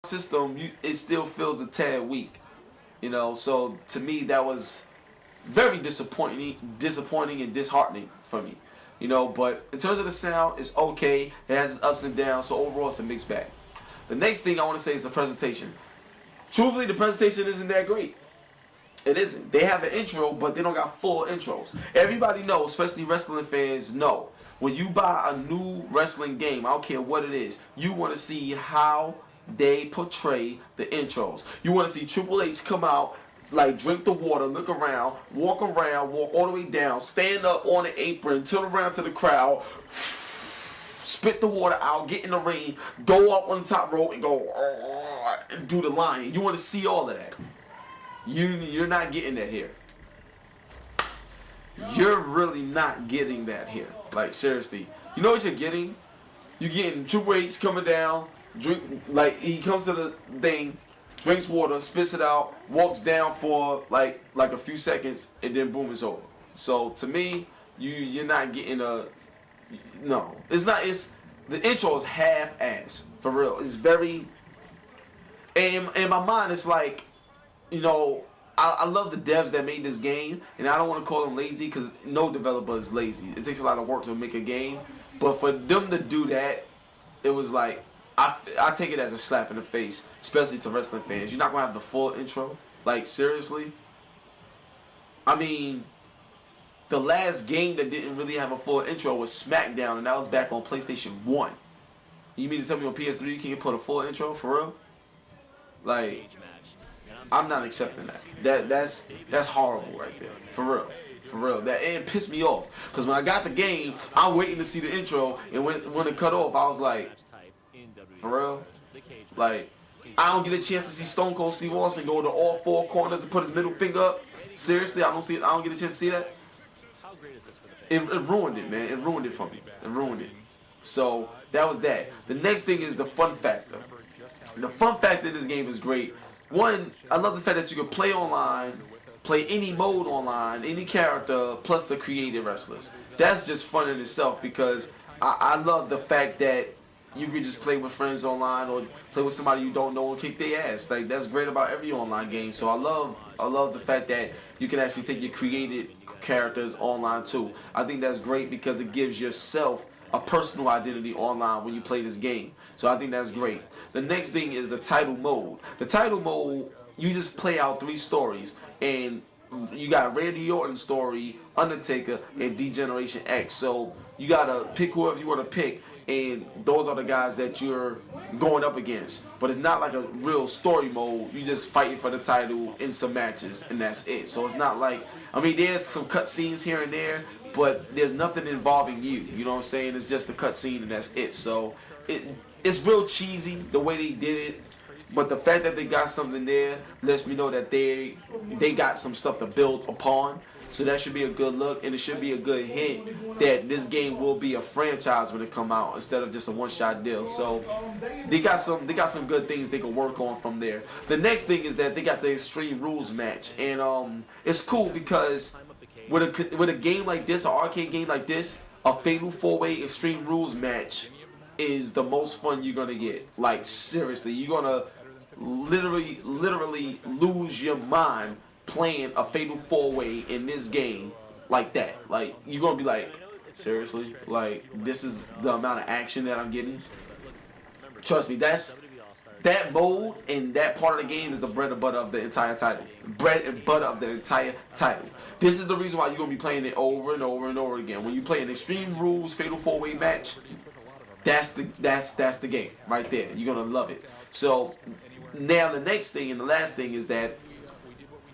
system, it still feels a tad weak. So to me that was very disappointing and disheartening for me. But in terms of the sound, it's okay. It has its ups and downs, so overall it's a mixed bag. The next thing I want to say is the presentation. Truthfully, the presentation isn't that great. It isn't. They have an intro, but they don't got full intros. Everybody knows, especially wrestling fans know, when you buy a new wrestling game, I don't care what it is, you want to see how they portray the intros. You want to see Triple H come out, like drink the water, look around, walk all the way down, stand up on the apron, turn around to the crowd, spit the water out, get in the ring, go up on the top rope and go and do the lion. You want to see all of that. You're not getting that here. You're really not getting that here. Like, seriously. You know what you're getting? You're getting Triple H coming down, he comes to the thing, drinks water, spits it out, walks down for like a few seconds, and then boom, it's over. So to me, you're not getting no. It's not. It's the intro is half-ass for real. It's very. And in my mind, it's like, I love the devs that made this game, and I don't want to call them lazy because no developer is lazy. It takes a lot of work to make a game, but for them to do that, it was like, I take it as a slap in the face, especially to wrestling fans. You're not going to have the full intro? Like, seriously? I mean, the last game that didn't really have a full intro was SmackDown, and that was back on PlayStation 1. You mean to tell me on PS3 you can't put a full intro? For real? Like, I'm not accepting that. That's horrible right there. For real. For real. It pissed me off. Because when I got the game, I'm waiting to see the intro, and when it cut off, I was like, for real? Like, I don't get a chance to see Stone Cold Steve Austin go to all four corners and put his middle finger up. Seriously, I don't get a chance to see that. It ruined it, man. It ruined it for me. It ruined it. So that was that. The next thing is the fun factor. The fun factor in this game is great. One, I love the fact that you can play online, play any mode online, any character, plus the creative wrestlers. That's just fun in itself because I love the fact that you could just play with friends online or play with somebody you don't know and kick their ass. Like, that's great about every online game. So I love the fact that you can actually take your created characters online too. I think that's great because it gives yourself a personal identity online when you play this game. So I think that's great. The next thing is the title mode. The title mode, you just play out 3 stories, and you got Randy Orton's story, Undertaker, and D-Generation X. So you gotta pick whoever you want to pick, and those are the guys that you're going up against. But it's not like a real story mode. You just fighting for the title in some matches, and that's it. So it's not like, there's some cutscenes here and there, but there's nothing involving you. You know what I'm saying? It's just a cutscene, and that's it. So it's real cheesy the way they did it. But the fact that they got something there lets me know that they got some stuff to build upon. So that should be a good look, and it should be a good hint that this game will be a franchise when it come out instead of just a one-shot deal. So they got some good things they can work on from there. The next thing is that they got the Extreme Rules match, and it's cool because with a game like this, an arcade game like this, a Fatal 4-Way Extreme Rules match is the most fun you're gonna get. Like, seriously, you're gonna literally lose your mind playing a Fatal 4-Way in this game like that. Like, you're gonna be like, seriously? Like, this is the amount of action that I'm getting? Trust me, that mode and that part of the game is the bread and butter of the entire title. Bread and butter of the entire title. This is the reason why you're gonna be playing it over and over and over again. When you play an Extreme Rules Fatal 4-Way match, that's the game right there. You're gonna love it. So now the next thing and the last thing is that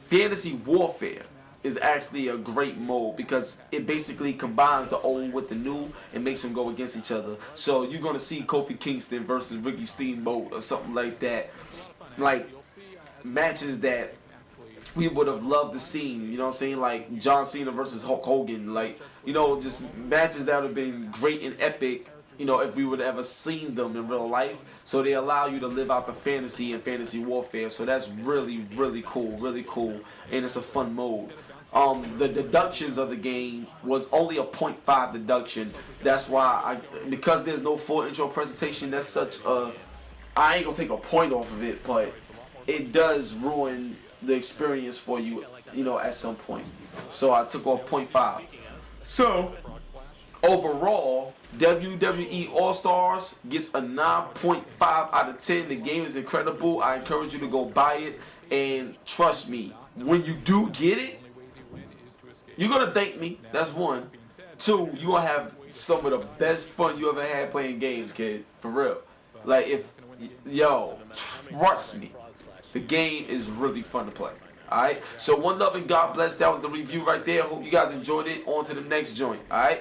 Fantasy Warfare is actually a great mode because it basically combines the old with the new and makes them go against each other. So you're gonna see Kofi Kingston versus Ricky Steamboat or something like that, like matches that we would have loved to see. You know what I'm saying? Like John Cena versus Hulk Hogan, like, just matches that would have been great and epic, if we would have ever seen them in real life. So they allow you to live out the fantasy and Fantasy Warfare. So that's really, really cool, and it's a fun mode. The deductions of the game was only a 0.5 deduction. That's why because there's no full intro presentation, that's such a I ain't gonna take a point off of it, but it does ruin the experience for you, you know, at some point. So I took off 0.5. So overall, WWE All Stars gets a 9.5 out of 10. The game is incredible. I encourage you to go buy it, and trust me, when you do get it, you're gonna thank me. That's one. Two, you gonna have some of the best fun you ever had playing games, kid. For real. Like, trust me, the game is really fun to play. Alright? So one love and God bless. That was the review right there. Hope you guys enjoyed it. On to the next joint. Alright?